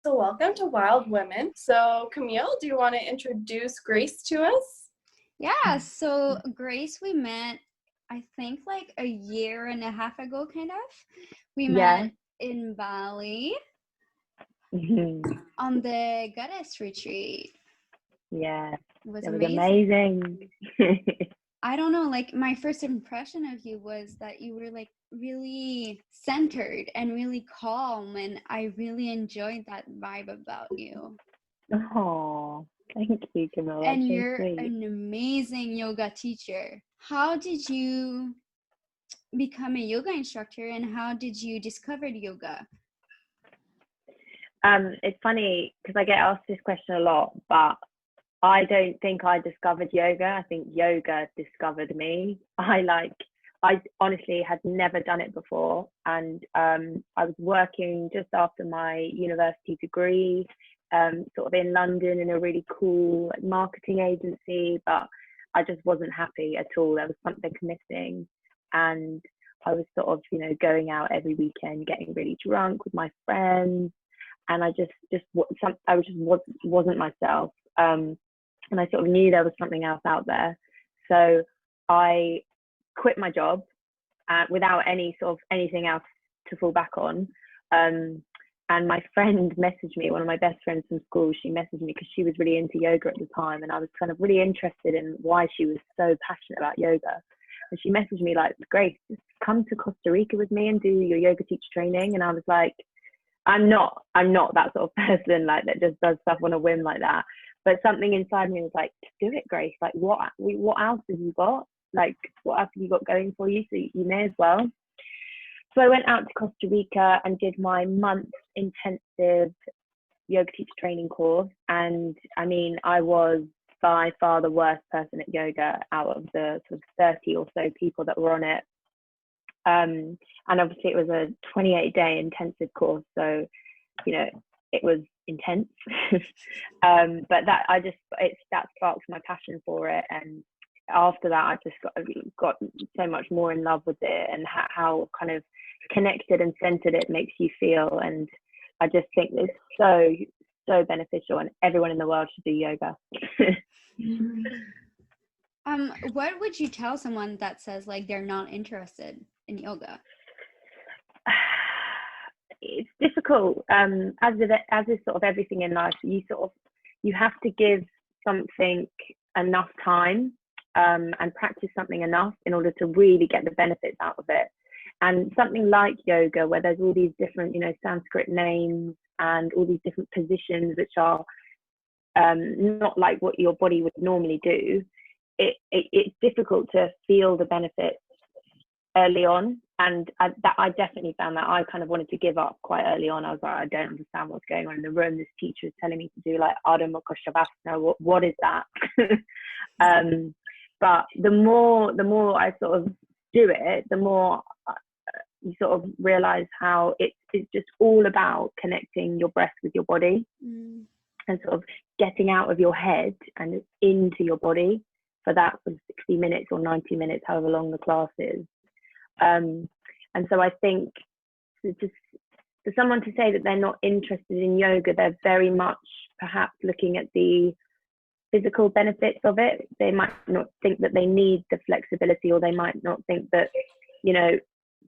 So welcome to Wild Women. So Camille, do you want to introduce Grace to us? Yeah, so Grace, we met, I think like a year and a half ago, kind of. We met in Bali on the Goddess Retreat. Yeah, it was amazing. I don't know, like my first impression of you was that you were like really centered and really calm, and I really enjoyed that vibe about you. Oh, thank you, Camilla. And so you're sweet. an amazing yoga teacher. How did you become a yoga instructor, and how did you discover yoga? It's funny because I get asked this question a lot, but I don't think I discovered yoga. I think yoga discovered me. I honestly had never done it before, and I was working just after my university degree, sort of in London in a really cool marketing agency, but I just wasn't happy at all. There was something missing, and I was sort of going out every weekend, getting really drunk with my friends, and I wasn't myself. And I sort of knew there was something else out there. So I quit my job without any sort of anything else to fall back on. And my friend messaged me, one of my best friends from school, she messaged me because she was really into yoga at the time. And I was kind of really interested in why she was so passionate about yoga. And she messaged me like, Grace, just come to Costa Rica with me and do your yoga teacher training. And I was like, I'm not that sort of person like that just does stuff on a whim like that. But something inside me was like, do it, Grace. Like, what else have you got? Like, what else have you got going for you? So you may as well. So I went out to Costa Rica and did my month intensive yoga teacher training course. And I mean, I was by far the worst person at yoga out of the sort of 30 or so people that were on it. And obviously it was a 28-day intensive course. So, it was intense. But that sparked my passion for it. And after that, I just got so much more in love with it, and how kind of connected and centered it makes you feel. And I just think it's so beneficial, and everyone in the world should do yoga. What would you tell someone that says like they're not interested in yoga? It's difficult, as is sort of everything in life. You have to give something enough time, and practice something enough in order to really get the benefits out of it. And something like yoga, where there's all these different Sanskrit names and all these different positions which are not like what your body would normally do, it's difficult to feel the benefits early on. And I definitely found that I kind of wanted to give up quite early on. I was like, I don't understand what's going on in the room. This teacher is telling me to do like Ardha Mukha Shavasana. What is that? But the more I sort of do it, the more you sort of realize how it's just all about connecting your breath with your body, and sort of getting out of your head and into your body for that sort of 60 minutes or 90 minutes, however long the class is. And so I think just for someone to say that they're not interested in yoga, they're very much perhaps looking at the physical benefits of it. They might not think that they need the flexibility, or they might not think that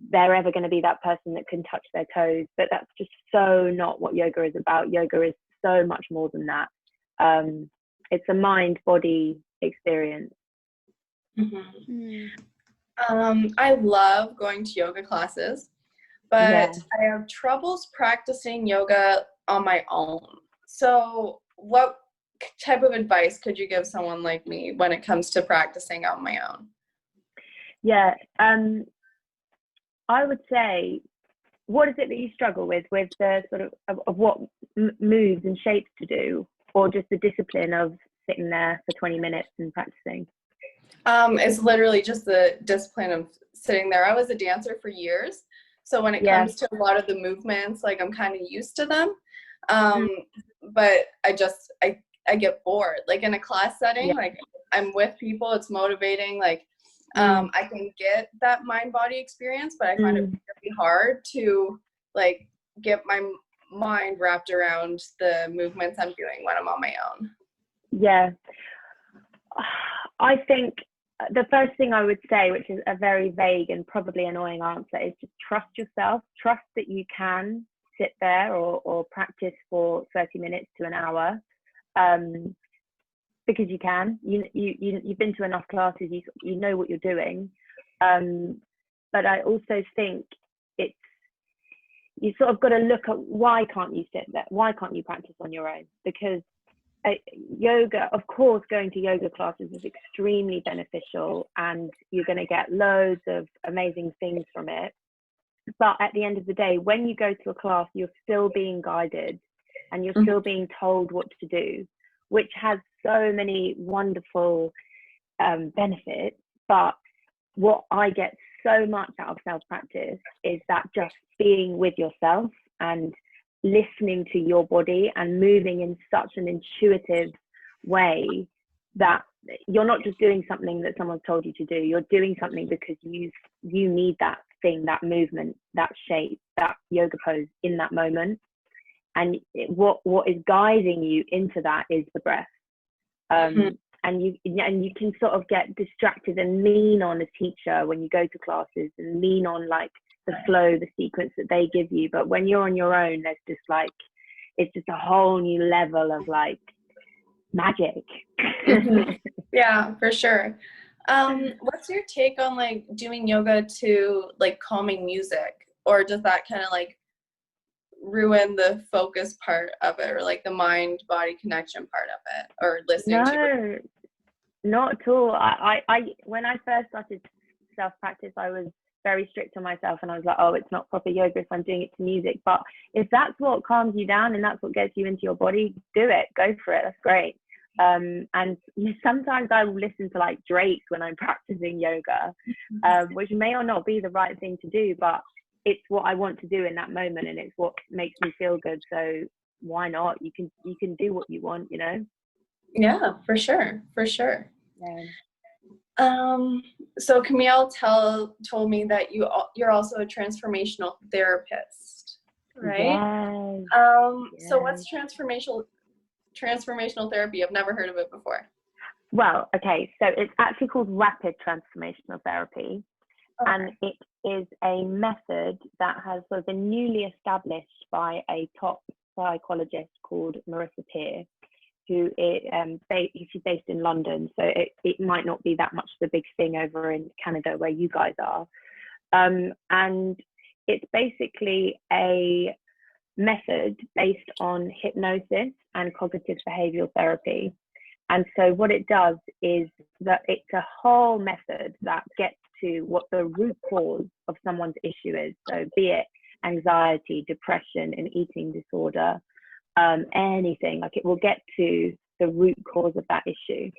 they're ever going to be that person that can touch their toes. But that's just so not what yoga is about. Yoga is so much more than that. It's a mind-body experience. I love going to yoga classes, but I have troubles practicing yoga on my own. So what type of advice could you give someone like me when it comes to practicing on my own? Yeah, I would say, what is it that you struggle with the sort of what moves and shapes to do, or just the discipline of sitting there for 20 minutes and practicing? It's literally just the discipline of sitting there. I was a dancer for years, so when it comes to a lot of the movements, like I'm kind of used to them. But I get bored. Like in a class setting, like I'm with people, it's motivating. Like I can get that mind-body experience, but I find it really hard to like get my mind wrapped around the movements I'm doing when I'm on my own. Yeah. I think the first thing I would say, which is a very vague and probably annoying answer, is just trust yourself. Trust that you can sit there or practice for 30 minutes to an hour, because you can. You've been to enough classes, you know what you're doing. But I also think you sort of got to look at, why can't you sit there? Why can't you practice on your own? Because yoga, of course, going to yoga classes is extremely beneficial, and you're going to get loads of amazing things from it. But at the end of the day, when you go to a class, you're still being guided and you're still being told what to do, which has so many wonderful benefits. But what I get so much out of self-practice is that just being with yourself and listening to your body and moving in such an intuitive way that you're not just doing something that someone's told you to do. You're doing something because you need that thing, that movement, that shape, that yoga pose in that moment. And what is guiding you into that is the breath. And you can sort of get distracted and lean on a teacher when you go to classes, and lean on like the flow, the sequence that they give you. But when you're on your own, there's just like, it's just a whole new level of like magic. Yeah, for sure. What's your take on like doing yoga to like calming music, or does that kind of like ruin the focus part of it, or like the mind body connection part of it, or listening to? Not at all. I when I first started self-practice, I was very strict on myself, and I was like, oh, it's not proper yoga if I'm doing it to music. But if that's what calms you down and that's what gets you into your body, do it, go for it, that's great. And sometimes I will listen to like Drake when I'm practicing yoga, which may or not be the right thing to do, but it's what I want to do in that moment, and it's what makes me feel good. So why not? You can do what you want, you know? Yeah, for sure. Yeah. So Camille told me that you're also a transformational therapist, right? Yes. So what's transformational therapy? I've never heard of it before. Well, okay, so it's actually called rapid transformational therapy. Okay. And it is a method that has sort of been newly established by a top psychologist called Marissa Peer, who she's based in London, so it might not be that much of a big thing over in Canada where you guys are. And it's basically a method based on hypnosis and cognitive behavioral therapy. And so what it does is that it's a whole method that gets to what the root cause of someone's issue is. So be it anxiety, depression, an eating disorder, anything, like it will get to the root cause of that issue.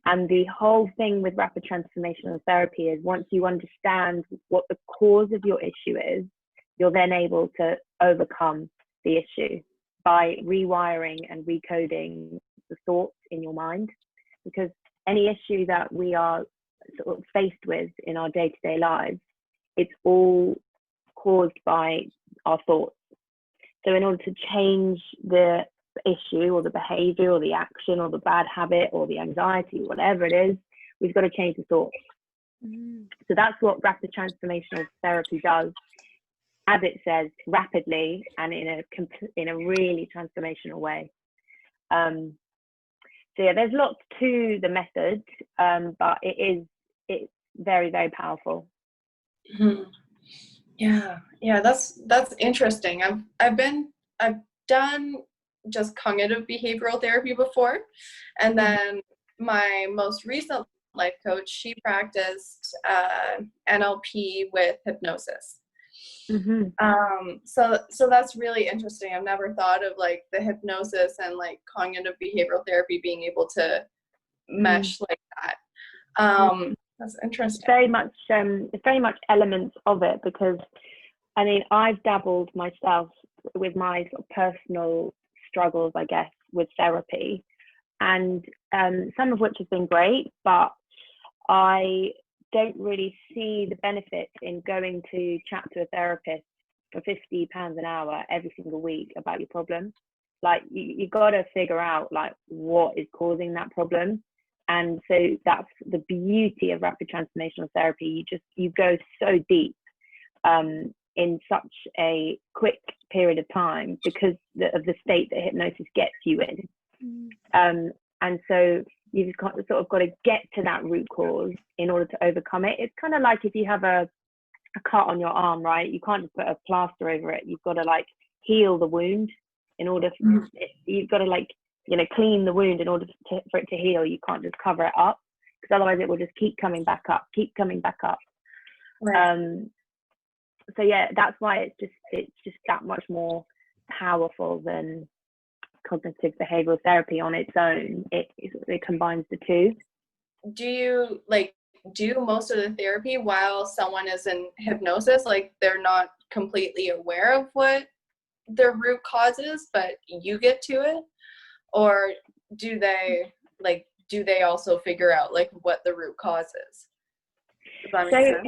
And the whole thing with rapid transformational therapy is, once you understand what the cause of your issue is, you're then able to overcome the issue by rewiring and recoding the thoughts in your mind. Because any issue that we are sort of faced with in our day-to-day lives, it's all caused by our thoughts. So in order to change the issue or the behavior or the action or the bad habit or the anxiety, whatever it is, we've got to change the thoughts. So that's what rapid transformational therapy does, as it says, rapidly and in a really transformational way. So yeah, there's lots to the method, but it's very, very powerful. Yeah, that's interesting. I've done just cognitive behavioral therapy before, and then my most recent life coach, she practiced NLP with hypnosis. So that's really interesting. I've never thought of like the hypnosis and like cognitive behavioral therapy being able to mesh like that. That's interesting. It's very much elements of it, because I mean, I've dabbled myself with my sort of personal struggles, I guess, with therapy, and some of which have been great, but I don't really see the benefit in going to chat to a therapist for £50 an hour every single week about your problem. Like you got to figure out like what is causing that problem. And so that's the beauty of rapid transformational therapy. You go so deep in such a quick period of time because of the state that hypnosis gets you in. And so you've got to get to that root cause in order to overcome it. It's kind of like if you have a cut on your arm, right? You can't just put a plaster over it. You've got to like heal the wound in order you've got to like, you know, clean the wound in order for it to heal. You can't just cover it up, because otherwise it will just keep coming back up. Right. So yeah, that's why it's just that much more powerful than cognitive behavioral therapy on its own. It combines the two. Do you like do most of the therapy while someone is in hypnosis, like they're not completely aware of what their root cause is, but you get to it? Or do they also figure out like what the root cause is? Does that make sense?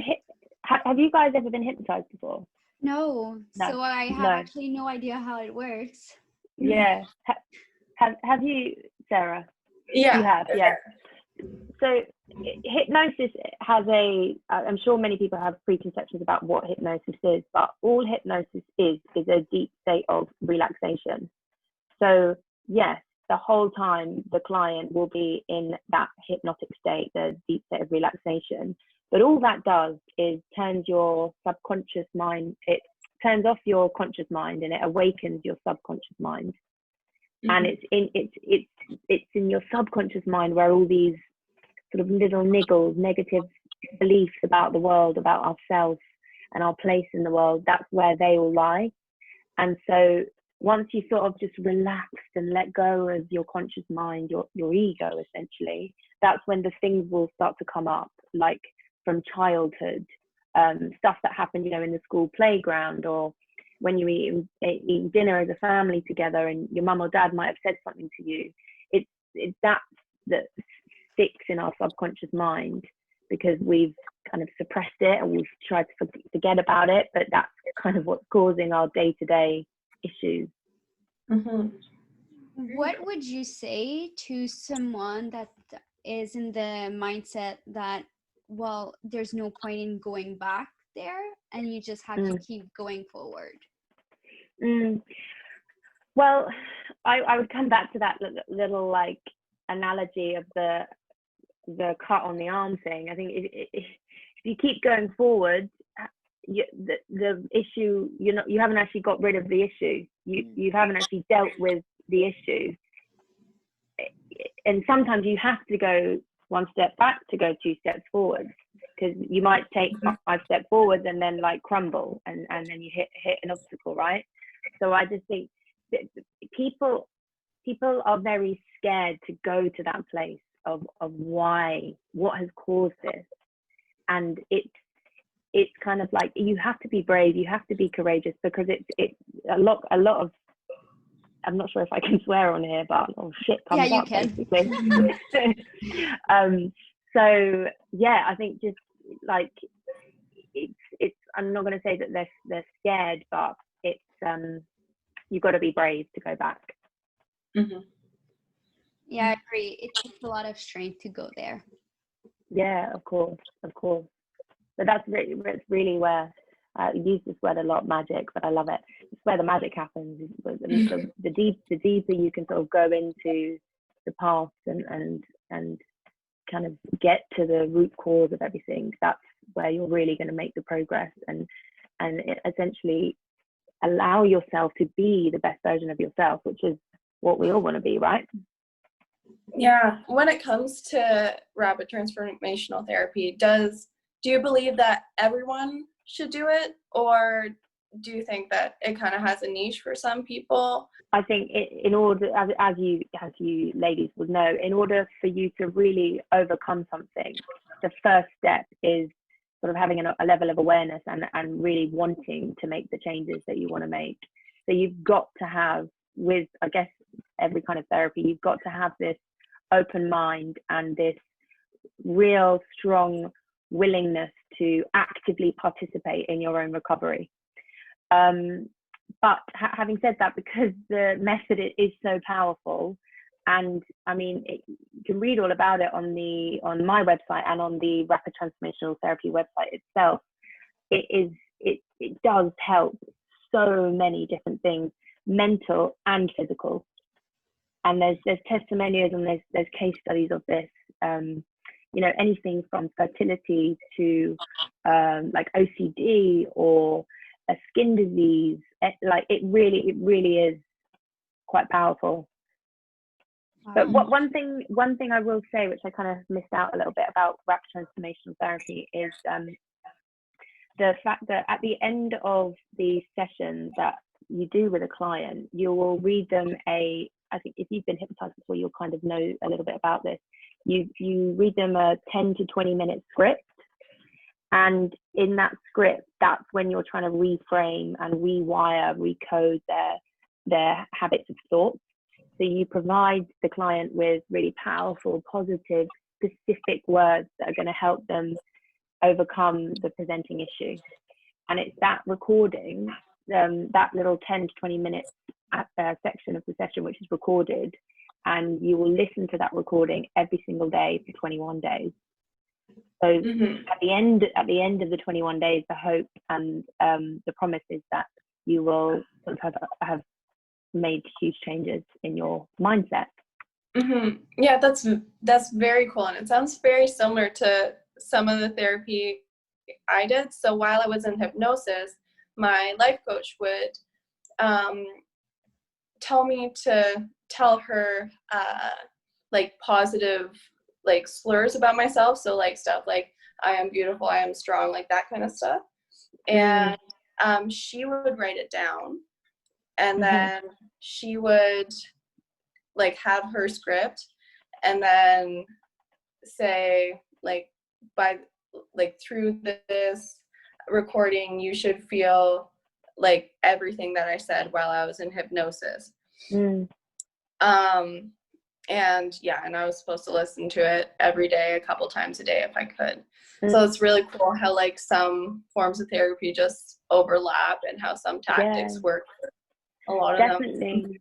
Have you guys ever been hypnotized before? No. So I have actually no idea how it works. Yeah. Have you, Sarah? Yeah. You have, yeah. So hypnosis has I'm sure many people have preconceptions about what hypnosis is, but all hypnosis is a deep state of relaxation. So yes, the whole time the client will be in that hypnotic state, the deep state of relaxation. But all that does is turns your subconscious mind, it turns off your conscious mind and it awakens your subconscious mind. And it's in your subconscious mind where all these sort of little niggles, negative beliefs about the world, about ourselves and our place in the world, that's where they all lie. And so once you sort of just relaxed and let go of your conscious mind, your ego essentially, that's when the things will start to come up, like from childhood, stuff that happened, you know, in the school playground, or when you eat dinner as a family together and your mum or dad might have said something to you. It's that sticks in our subconscious mind because we've kind of suppressed it and we've tried to forget about it, but that's kind of what's causing our day-to-day issues. What would you say to someone that is in the mindset that, well, there's no point in going back there and you just have to keep going forward? Well, I would come back to that little like analogy of the cut on the arm thing. I think if you keep going forward, the issue, you haven't actually got rid of the issue. You haven't actually dealt with the issue. And sometimes you have to go one step back to go 2 steps forward, because you might take 5 steps forward and then like crumble and then you hit an obstacle, right? So I just think that people are very scared to go to that place of what has caused this. And it's kind of like, you have to be brave, you have to be courageous, because it's a lot of, I'm not sure if I can swear on here, but shit comes up, basically. So yeah, I think just like it's I'm not going to say that they're scared, but it's you've got to be brave to go back. Yeah, I agree. It takes a lot of strength to go there. Yeah, of course. But that's really where I use this word a lot, magic, but I love it. It's where the magic happens. The deeper you can sort of go into the past and kind of get to the root cause of everything, that's where you're really going to make the progress and essentially allow yourself to be the best version of yourself, which is what we all want to be, right? Yeah. When it comes to rapid transformational therapy, do you believe that everyone should do it, or do you think that it kind of has a niche for some people? I think in order, as you ladies would know, in order for you to really overcome something, the first step is sort of having a level of awareness and really wanting to make the changes that you want to make. So you've got to have, with I guess every kind of therapy, you've got to have this open mind and this real strong willingness to actively participate in your own recovery. But having said that, because the method is so powerful, and I mean, you can read all about it on my website and on the Rapid Transformational Therapy website itself. It does help so many different things, mental and physical. And there's testimonials and there's case studies of this. You know, anything from fertility to like OCD or a skin disease. Like it really is quite powerful. But one thing I will say, which I kind of missed out a little bit about rapid transformational therapy, is the fact that at the end of the session that you do with a client, you will read them I think if you've been hypnotized before, you'll kind of know a little bit about this. You read them a 10 to 20 minute script, and in that script, that's when you're trying to reframe and rewire, recode their habits of thought. So you provide the client with really powerful, positive, specific words that are going to help them overcome the presenting issue. And it's that recording, that little 10 to 20 minute section of the session which is recorded, and you will listen to that recording every single day for 21 days. So at the end of the 21 days, the hope and the promise is that you will sort of have made huge changes in your mindset. Yeah, that's very cool, and it sounds very similar to some of the therapy I did. So while I was in hypnosis, my life coach would tell me to tell her like positive like slurs about myself, so like stuff like I am beautiful, I am strong, like that kind of stuff. And she would write it down, and then she would like have her script, and then say like, by like through this recording you should feel like everything that I said while I was in hypnosis. And yeah, and I was supposed to listen to it every day, a couple times a day if I could. So it's really cool how like some forms of therapy just overlap, and how some tactics work for a lot of them.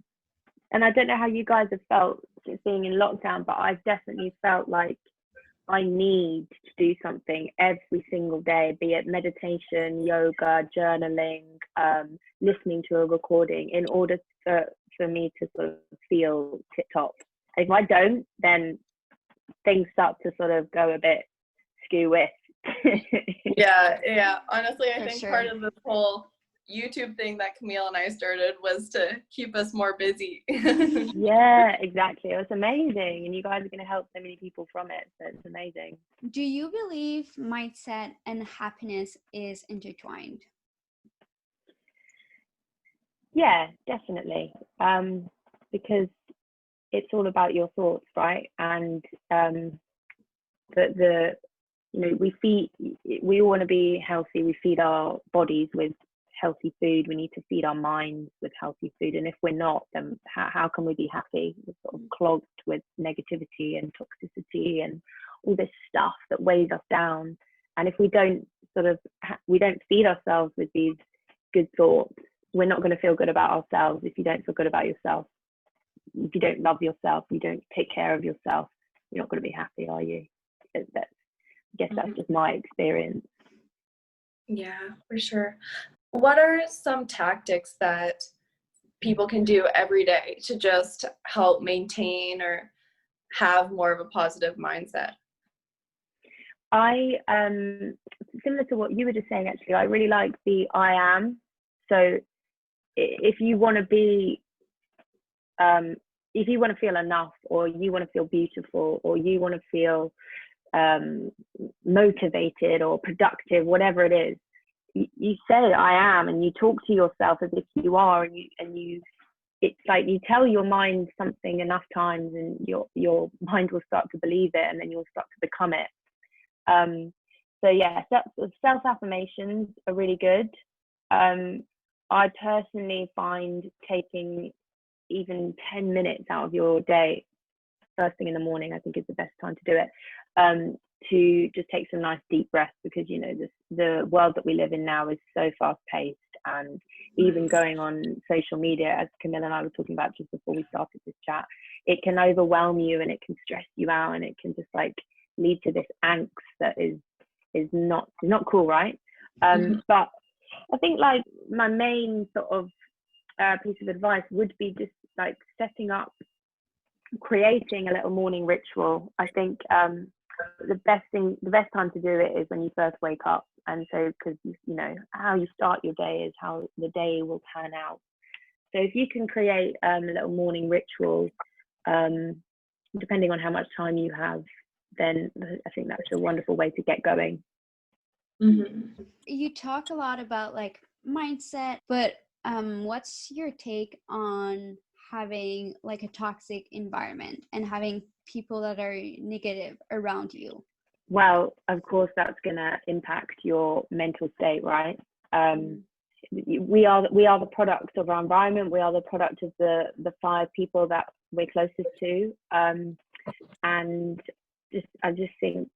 And I don't know how you guys have felt being in lockdown, but I've definitely felt like I need to do something every single day, be it meditation, yoga, journaling, listening to a recording, in order for me to sort of feel tip-top. If I don't, then things start to sort of go a bit skew-with. Yeah. Honestly, I think part of this whole YouTube thing that Camille and I started was to keep us more busy. Yeah, exactly. It was amazing, and you guys are going to help so many people from it, so it's amazing. Do you believe mindset and happiness is intertwined? Yeah, definitely. Because it's all about your thoughts, right? And the you know, we all want to be healthy. We feed our bodies with healthy food. We need to feed our minds with healthy food, and if we're not, then how can we be happy? We're sort of clogged with negativity and toxicity and all this stuff that weighs us down. And if we don't we don't feed ourselves with these good thoughts, we're not going to feel good about ourselves. If you don't feel good about yourself, if you don't love yourself, you don't take care of yourself, you're not going to be happy, are you? I guess that's just my experience. Yeah, for sure. What are some tactics that people can do every day to just help maintain or have more of a positive mindset? Similar to what you were just saying, actually, I really like the I am. So if you want to be, if you want to feel enough, or you want to feel beautiful, or you want to feel motivated or productive, whatever it is, you say I am, and you talk to yourself as if you are, and you it's like you tell your mind something enough times, and your mind will start to believe it, and then you'll start to become it. So yeah, self-affirmations are really good. I personally find taking even 10 minutes out of your day first thing in the morning, I think, is the best time to do it, to just take some nice deep breaths, because you know the world that we live in now is so fast paced, and even going on social media, as Camilla and I were talking about just before we started this chat, it can overwhelm you and it can stress you out, and it can just like lead to this angst that is not cool, right? But I think like my main sort of piece of advice would be just like creating a little morning ritual. I think the best time to do it is when you first wake up, and so because you know how you start your day is how the day will turn out. So if you can create a little morning ritual, depending on how much time you have, then I think that's a wonderful way to get going. You talk a lot about like mindset, but what's your take on having like a toxic environment and having people that are negative around you? Well, of course, that's going to impact your mental state, right? We are the product of our environment. We are the product of the 5 people that we're closest to, and I just think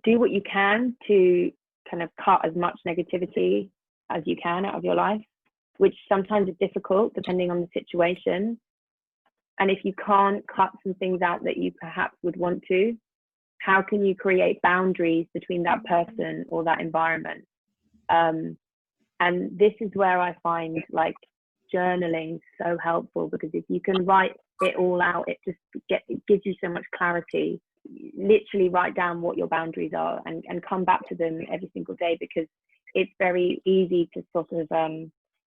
do what you can to kind of cut as much negativity as you can out of your life, which sometimes is difficult depending on the situation. And if you can't cut some things out that you perhaps would want to, how can you create boundaries between that person or that environment? And this is where I find like journaling so helpful, because if you can write it all out, it gives you so much clarity. Literally write down what your boundaries are and come back to them every single day, because it's very easy to sort of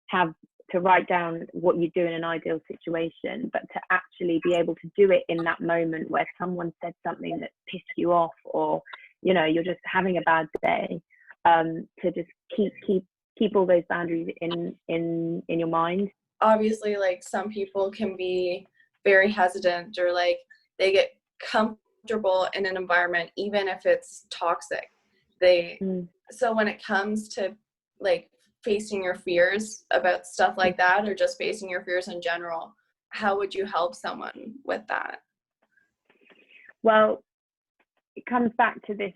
have to write down what you do in an ideal situation, but to actually be able to do it in that moment where someone said something that pissed you off, or you know you're just having a bad day, to just keep all those boundaries in your mind. Obviously, like some people can be very hesitant, or like they get comfortable in an environment even if it's toxic. So when it comes to like facing your fears about stuff like that, or just facing your fears in general, how would you help someone with that? Well, it comes back to this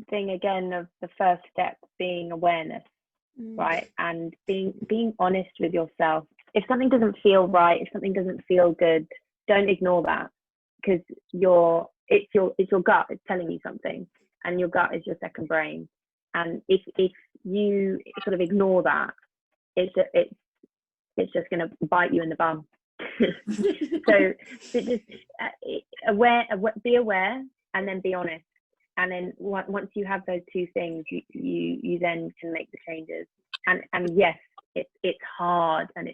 thing again of the first step being awareness, right? And being honest with yourself. If something doesn't feel right, if something doesn't feel good, don't ignore that, because it's your gut. It's telling you something, and your gut is your second brain. And if you sort of ignore that, it's just going to bite you in the bum. So just be aware, and then be honest. And then once you have those two things, you then can make the changes. And yes, it's hard, and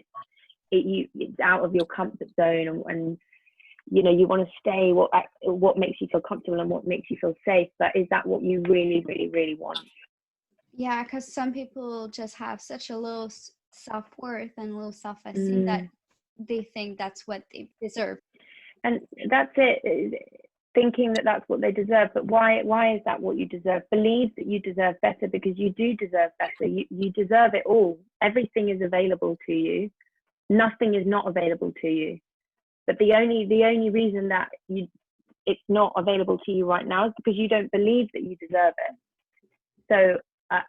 it's out of your comfort zone, and you know you want to stay what makes you feel comfortable and what makes you feel safe. But is that what you really, really, really want? Yeah, because some people just have such a low self-worth and low self-esteem that they think that's what they deserve. And that's it, thinking that that's what they deserve. But why is that what you deserve? Believe that you deserve better, because you do deserve better. You deserve it all. Everything is available to you. Nothing is not available to you. But the only reason that it's not available to you right now is because you don't believe that you deserve it. So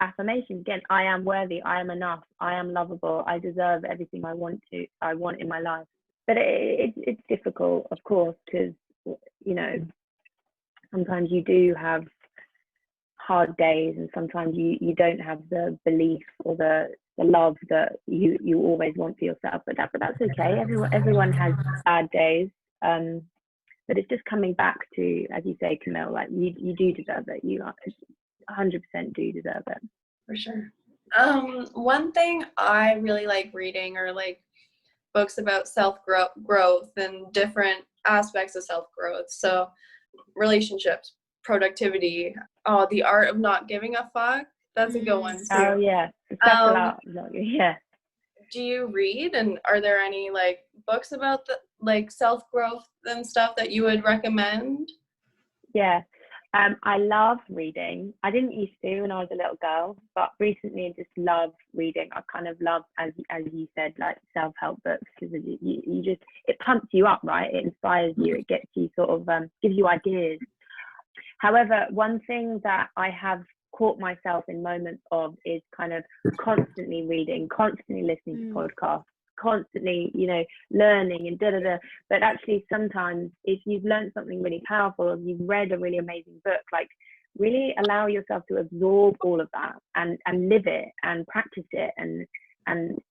affirmation again: I am worthy, I am enough, I am lovable, I deserve everything I want in my life. But it's difficult, of course, because you know sometimes you do have hard days, and sometimes you don't have the belief or the love that you always want for yourself. But that's okay. Everyone has bad days. But it's just coming back to, as you say, Camille, like you do deserve it. You 100% do deserve it. For sure. One thing I really like reading are like books about self-growth and different aspects of self-growth. So relationships, productivity, the art of not giving a fuck. That's a good one too. Oh yeah. Yeah. Do you read, and are there any like books about the like self-growth and stuff that you would recommend? Yeah. I love reading. I didn't used to when I was a little girl, but recently I just love reading. I kind of love, as you said, like self-help books, because you just, it pumps you up, right? It inspires you. It gets you sort of, gives you ideas. However, one thing that I have caught myself in moments of is kind of constantly reading, constantly listening to podcasts, constantly, you know, learning and but actually sometimes if you've learned something really powerful, or you've read a really amazing book, like really allow yourself to absorb all of that and live it and practice it and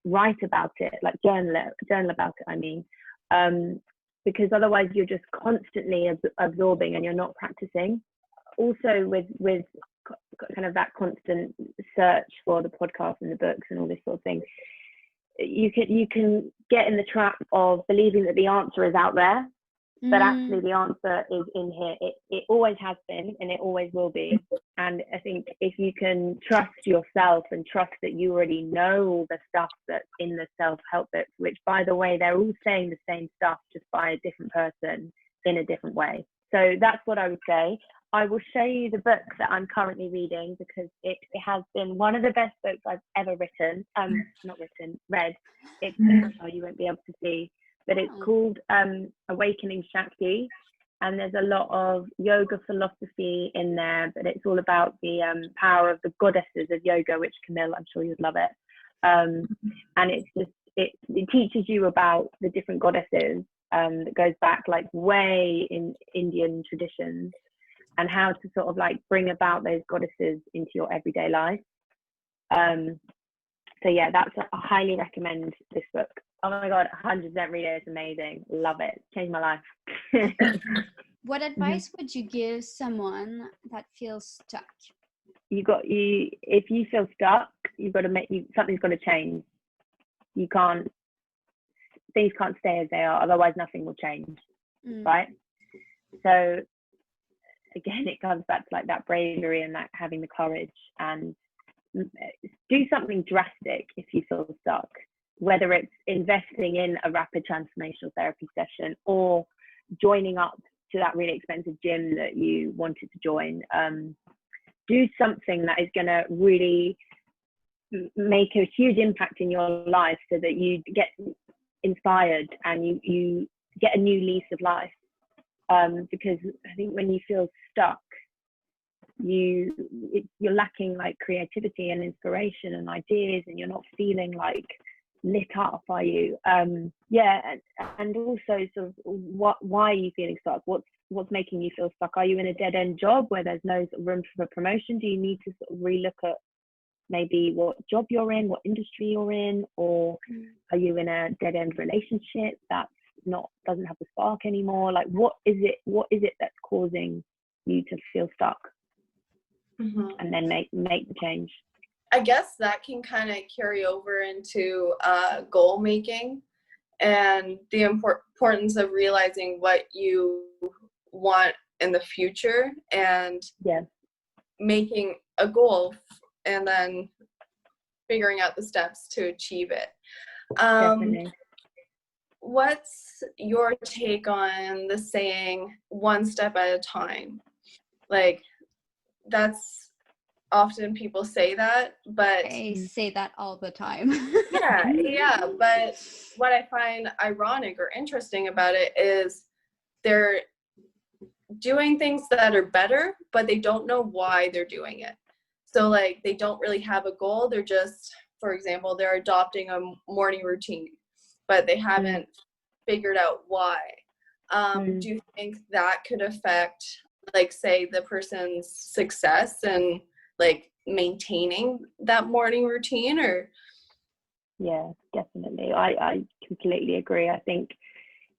write about it, like journal about it, I mean, because otherwise you're just constantly absorbing and you're not practicing. Also with kind of that constant search for the podcasts and the books and all this sort of thing, you can get in the trap of believing that the answer is out there, but actually the answer is in here. It always has been and it always will be. And I think if you can trust yourself and trust that you already know all the stuff that's in the self-help books, which by the way, they're all saying the same stuff just by a different person in a different way. So that's what I would say. I will show you the book that I'm currently reading because it has been one of the best books I've ever read. It's, oh, you won't be able to see, but it's called Awakening Shakti, and there's a lot of yoga philosophy in there, but it's all about the power of the goddesses of yoga, which Camille, I'm sure you'd love it. And it's just, it teaches you about the different goddesses that goes back like way in Indian traditions, and how to sort of like bring about those goddesses into your everyday life. So yeah, I highly recommend this book. Oh my God, 100% read it, it's amazing. Love it, changed my life. What advice would you give someone that feels stuck? If you feel stuck, you've got to something's got to change. Things can't stay as they are, otherwise nothing will change, right? So again, it comes back to like that bravery and that having the courage, and do something drastic if you feel stuck, whether it's investing in a rapid transformational therapy session or joining up to that really expensive gym that you wanted to join. Do something that is going to really make a huge impact in your life so that you get inspired and you get a new lease of life. Because I think when you feel stuck, you're lacking like creativity and inspiration and ideas, and you're not feeling like lit up, are you? And also sort of why are you feeling stuck? What's making you feel stuck? Are you in a dead-end job where there's no room for promotion? Do you need to sort of relook at maybe what job you're in, what industry you're in, or are you in a dead-end relationship that's doesn't have the spark anymore? Like what is it that's causing you to feel stuck? And then make the change. I guess that can kind of carry over into goal making and the importance of realizing what you want in the future and making a goal and then figuring out the steps to achieve it. Definitely. What's your take on the saying one step at a time? Like, that's often people say that, but I say that all the time. yeah, but what I find ironic or interesting about it is they're doing things that are better, but they don't know why they're doing it. So like they don't really have a goal. They're just, for example, they're adopting a morning routine, but they haven't figured out why. Do you think that could affect, like, say, the person's success and like maintaining that morning routine? Or yeah, definitely. I completely agree. I think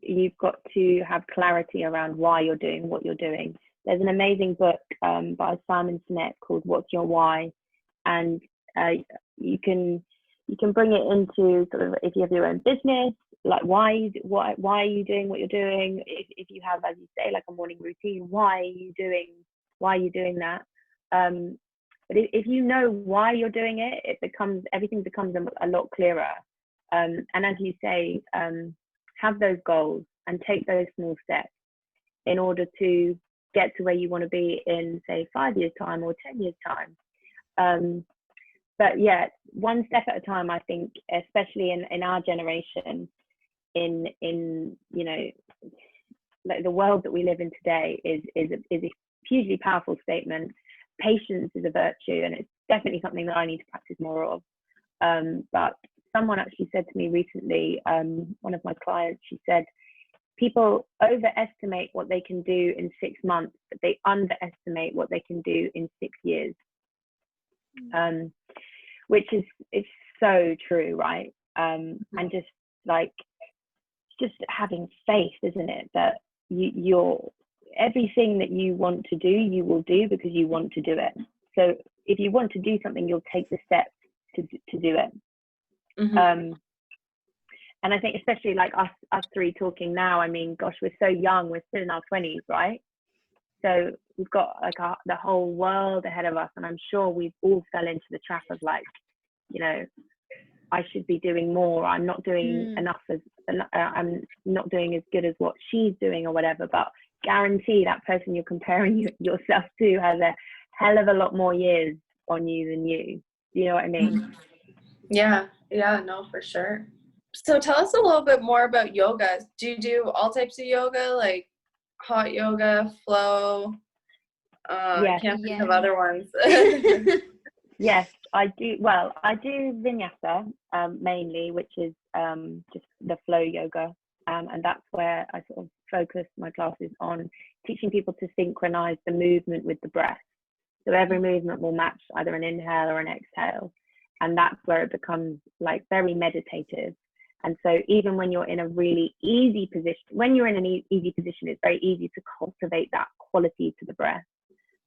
you've got to have clarity around why you're doing what you're doing. There's an amazing book by Simon Sinek called What's Your Why? And you can bring it into sort of, if you have your own business, like why are you doing what you're doing? If you have, as you say, like a morning routine, why are you doing that? But if you know why you're doing it, everything becomes a lot clearer. And as you say, have those goals and take those small steps in order to get to where you want to be in, say, 5 years time or 10 years time. But yeah, one step at a time, I think, especially in our generation, in you know, like the world that we live in today is a hugely powerful statement. patience is a virtue, and it's definitely something that I need to practice more of. But someone actually said to me recently, one of my clients, she said, people overestimate what they can do in 6 months, but they underestimate what they can do in 6 years. Which is, it's so true, right? And just like, just having faith, isn't it? That you're everything that you want to do, you will do because you want to do it. So if you want to do something, you'll take the steps to do it. And I think especially like us three talking now, I mean, gosh, we're so young, we're still in our 20s, right? So we've got like the whole world ahead of us, and I'm sure we've all fell into the trap of like, you know, I should be doing more, I'm not doing enough, I'm not doing as good as what she's doing or whatever. But guarantee that person you're comparing yourself to has a hell of a lot more years on you than you. Do you know what I mean? Yeah, no, for sure. So tell us a little bit more about yoga. Do you do all types of yoga, like hot yoga, flow? I can't think of other ones. Yes, I do. Well, I do vinyasa mainly, which is just the flow yoga. And that's where I sort of focus my classes on teaching people to synchronize the movement with the breath. So every movement will match either an inhale or an exhale. And that's where it becomes like very meditative. And so even when you're in a really easy position, when you're in an easy position, it's very easy to cultivate that quality to the breath.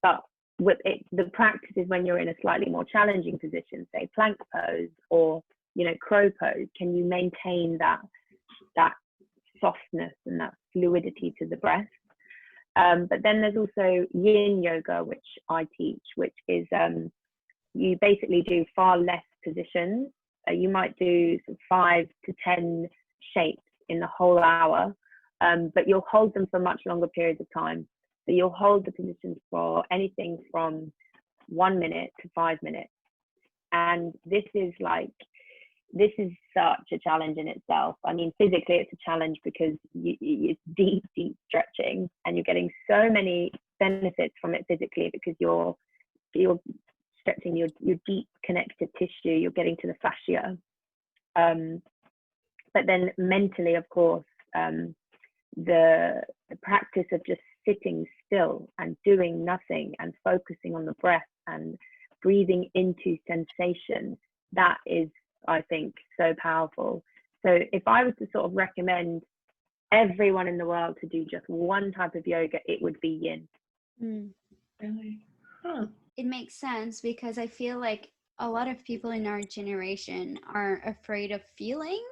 But with it, the practice is when you're in a slightly more challenging position, say plank pose or, you know, crow pose, can you maintain that softness and that fluidity to the breath? But then there's also yin yoga, which I teach, which is you basically do far less positions. You might do 5 to 10 shapes in the whole hour, but you'll hold them for much longer periods of time. So you'll hold the positions for anything from 1 minute to 5 minutes. And this is such a challenge in itself. I mean, physically it's a challenge because it's deep stretching, and you're getting so many benefits from it physically because you're stretching your deep connective tissue, you're getting to the fascia. But then mentally, of course, the practice of just sitting still and doing nothing and focusing on the breath and breathing into sensation, that is, I think, so powerful. So if I was to sort of recommend everyone in the world to do just one type of yoga, it would be yin. Really? It makes sense because I feel like a lot of people in our generation are afraid of feeling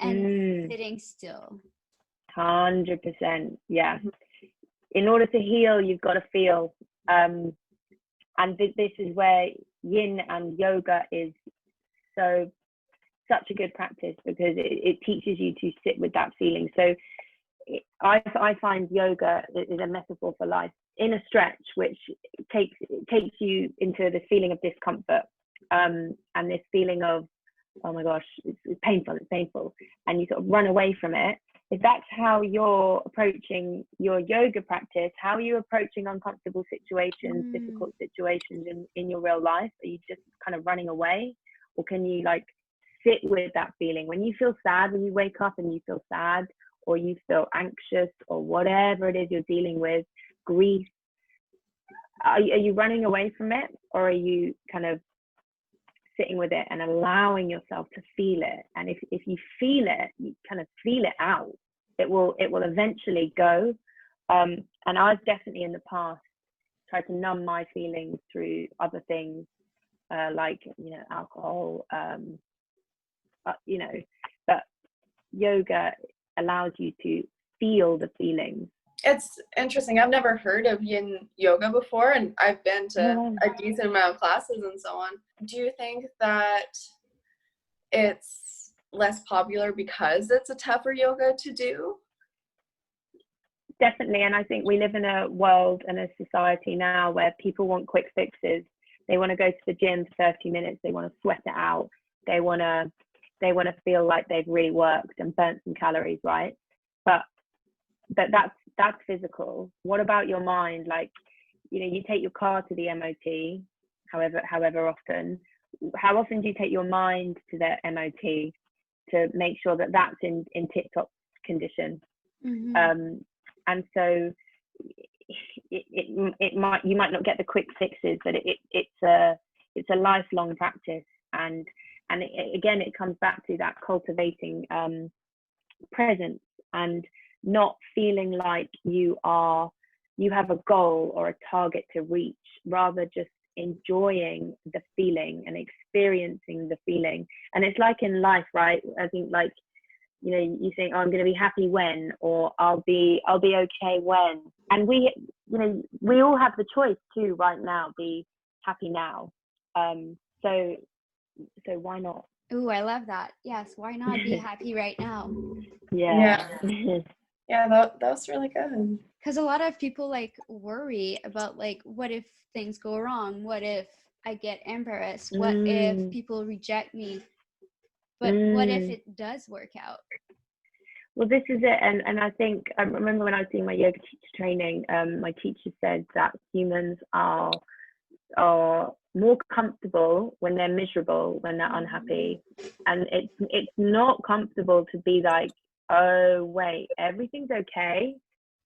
and sitting still. 100%, yeah. In order to heal, you've got to feel. And this is where yin and yoga is such a good practice, because it teaches you to sit with that feeling. So I find yoga is a metaphor for life in a stretch, which takes you into this feeling of discomfort, and this feeling of, oh my gosh, it's painful, and you sort of run away from it. If that's how you're approaching your yoga practice, how are you approaching uncomfortable situations, difficult situations in your real life? Are you just kind of running away, or can you like sit with that feeling? When you feel sad, when you wake up and you feel sad, or you feel anxious, or whatever it is you're dealing with, grief, are you running away from it, or are you kind of sitting with it and allowing yourself to feel it? And if you feel it, you kind of feel it out, it will eventually go. And I've definitely in the past tried to numb my feelings through other things, like, you know, alcohol, you know, but yoga allows you to feel the feelings. It's interesting. I've never heard of yin yoga before, and I've been to a decent amount of classes and so on. Do you think that it's less popular because it's a tougher yoga to do? Definitely. And I think we live in a world and a society now where people want quick fixes. They want to go to the gym for 30 minutes. They want to sweat it out. They want to feel like they've really worked and burnt some calories, right? But that's physical. What about your mind? Like, you take your car to the MOT, however often. How often do you take your mind to the MOT to make sure that that's in tip-top condition? And so you might not get the quick fixes, but it's a lifelong practice. And again, it comes back to that cultivating presence and not feeling like you have a goal or a target to reach, rather just enjoying the feeling and experiencing the feeling. And it's like in life, right? I think, like, you think, oh, I'm going to be happy when, or I'll be okay when. And we all have the choice to right now be happy now. So why not? Ooh, I love that. Yes, why not be happy right now? Yeah. Yeah, that's really good. Because a lot of people like worry about, like, what if things go wrong? What if I get embarrassed? What if people reject me? But what if it does work out? Well, this is it. And I think, I remember when I was doing my yoga teacher training, my teacher said that humans are more comfortable when they're miserable, when they're unhappy. And it's not comfortable to be like, oh, wait, everything's okay.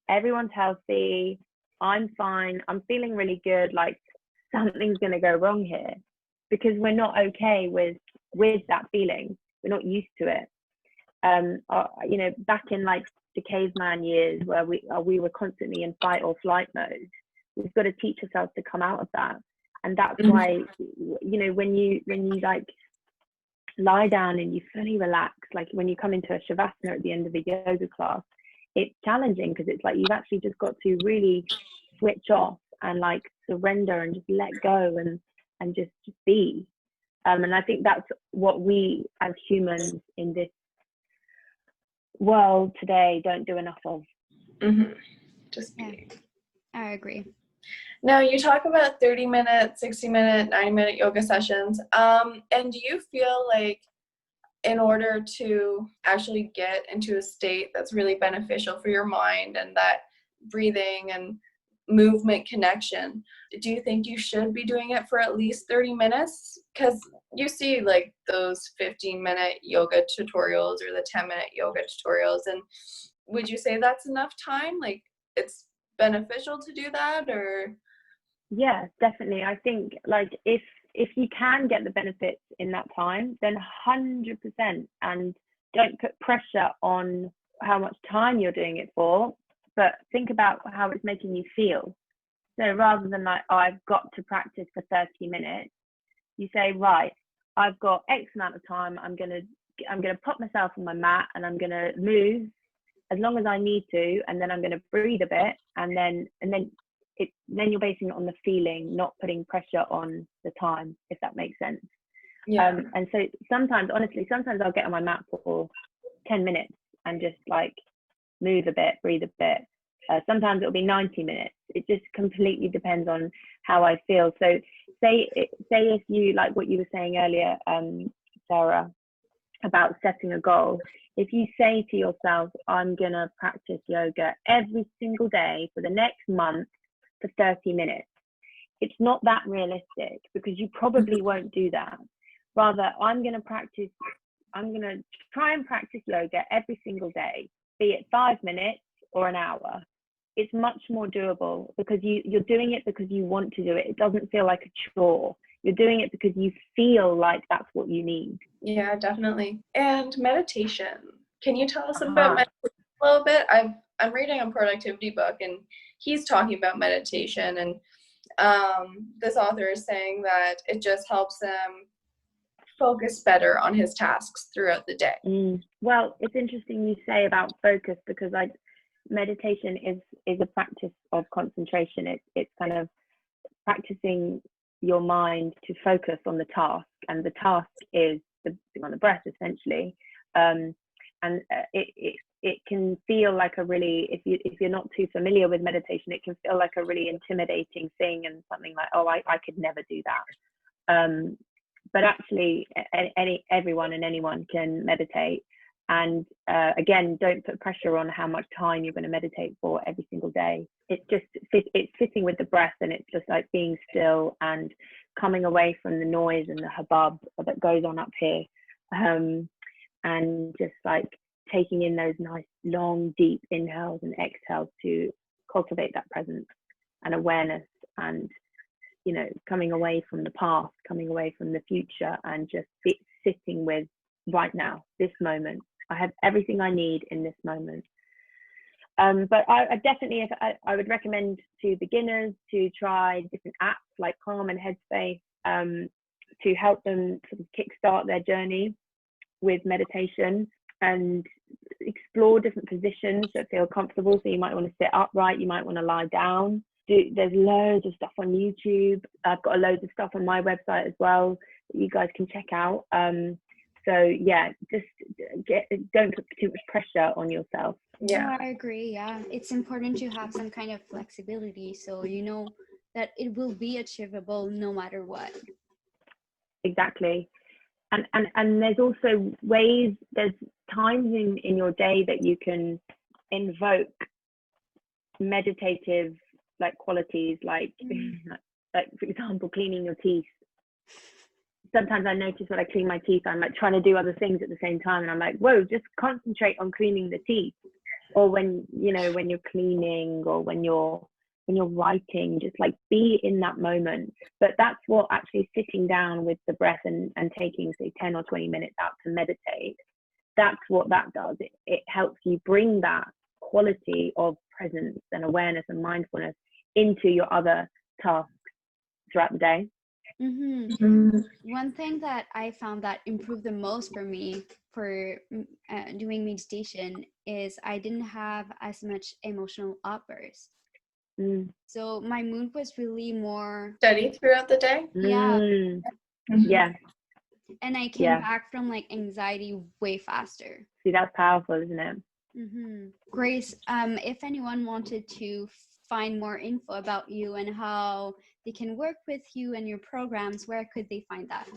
Everyone's healthy. I'm fine. I'm feeling really good. Like, something's going to go wrong here, because we're not okay with that feeling. We're not used to it. Back in like the caveman years, where we were constantly in fight or flight mode, we've got to teach ourselves to come out of that. And that's why, when you like lie down and you fully relax, like when you come into a shavasana at the end of a yoga class, it's challenging, because it's like you've actually just got to really switch off and like surrender and just let go and just be. And I think that's what we as humans in this world today don't do enough of. Just be. Yeah, I agree. Now, you talk about 30-minute, 60-minute, 90-minute yoga sessions. And do you feel like in order to actually get into a state that's really beneficial for your mind and that breathing and movement connection, do you think you should be doing it for at least 30 minutes? Because you see like those 15-minute yoga tutorials or the 10-minute yoga tutorials, and would you say that's enough time? Like, it's beneficial to do that? Or Yeah, definitely. I think, like, if you can get the benefits in that time, then 100%. And don't put pressure on how much time you're doing it for, but think about how it's making you feel. So rather than like, oh, I've got to practice for 30 minutes, you say, right, I've got X amount of time. I'm gonna put myself on my mat and I'm gonna move as long as I need to, and then I'm gonna breathe a bit, and then you're basing it on the feeling, not putting pressure on the time, if that makes sense. yeah. And so sometimes I'll get on my mat for 10 minutes and just like move a bit, breathe a bit. Sometimes it'll be 90 minutes. It just completely depends on how I feel. So say if you, like what you were saying earlier, Sarah, about setting a goal. If you say to yourself, I'm gonna practice yoga every single day for the next month for 30 minutes, it's not that realistic, because you probably won't do that. Rather, I'm gonna try and practice yoga every single day, be it 5 minutes or an hour. It's much more doable, because you're doing it because you want to do it. It doesn't feel like a chore. You're doing it because you feel like that's what you need. Yeah, definitely. And meditation. Can you tell us about meditation a little bit? I'm reading a productivity book, and he's talking about meditation, and this author is saying that it just helps him focus better on his tasks throughout the day. Well, it's interesting you say about focus, because meditation is a practice of concentration. It's kind of practicing your mind to focus on the task, and the task is on the breath, essentially. It can feel like a really, if you're not too familiar with meditation, it can feel like a really intimidating thing, and something like, oh, I could never do that. But actually, everyone and anyone can meditate. And again, don't put pressure on how much time you're going to meditate for every single day. It's just, it's sitting with the breath, and it's just like being still and coming away from the noise and the hubbub that goes on up here. And just like taking in those nice, long, deep inhales and exhales to cultivate that presence and awareness, and, you know, coming away from the past, coming away from the future, and just sitting with right now, this moment. I have everything I need in this moment. But I definitely, I would recommend to beginners to try different apps like Calm and Headspace to help them sort of kickstart their journey with meditation, and explore different positions that feel comfortable. So you might want to sit upright, you might want to lie down. There's loads of stuff on YouTube. I've got loads of stuff on my website as well that you guys can check out. So yeah, just don't put too much pressure on yourself. Yeah, I agree. Yeah, it's important to have some kind of flexibility, so you know that it will be achievable no matter what. Exactly. And there's also ways, there's times in your day that you can invoke meditative like qualities, like like for example, cleaning your teeth. Sometimes I notice when I clean my teeth, I'm like trying to do other things at the same time, and I'm like, whoa, just concentrate on cleaning the teeth. Or when, you know, when you're cleaning, or when you're writing, just like be in that moment. But that's what actually sitting down with the breath and taking say 10 or 20 minutes out to meditate, that's what that does. It helps you bring that quality of presence and awareness and mindfulness into your other tasks throughout the day. One thing that I found that improved the most for me for doing meditation is I didn't have as much emotional outbursts. So my mood was really more steady throughout the day. Yeah. And I came back from like anxiety way faster. See, that's powerful, isn't it? Grace, if anyone wanted to find more info about you and how they can work with you and your programs, where could they find that?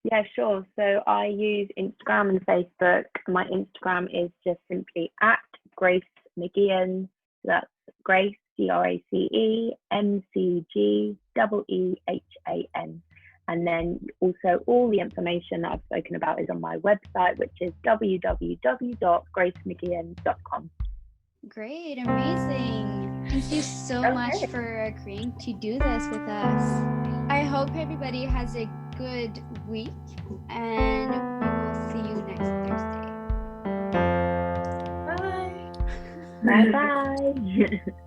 Yeah, sure. So I use Instagram and Facebook. My Instagram is just simply at Grace McGeehan. So that's Grace, GraceMcGeehan. And then also all the information that I've spoken about is on my website, which is www.gracemcgeehan.com. Great, amazing. Thank you so much for agreeing to do this with us. I hope everybody has a good week, and we will see you next Thursday. Bye. Bye.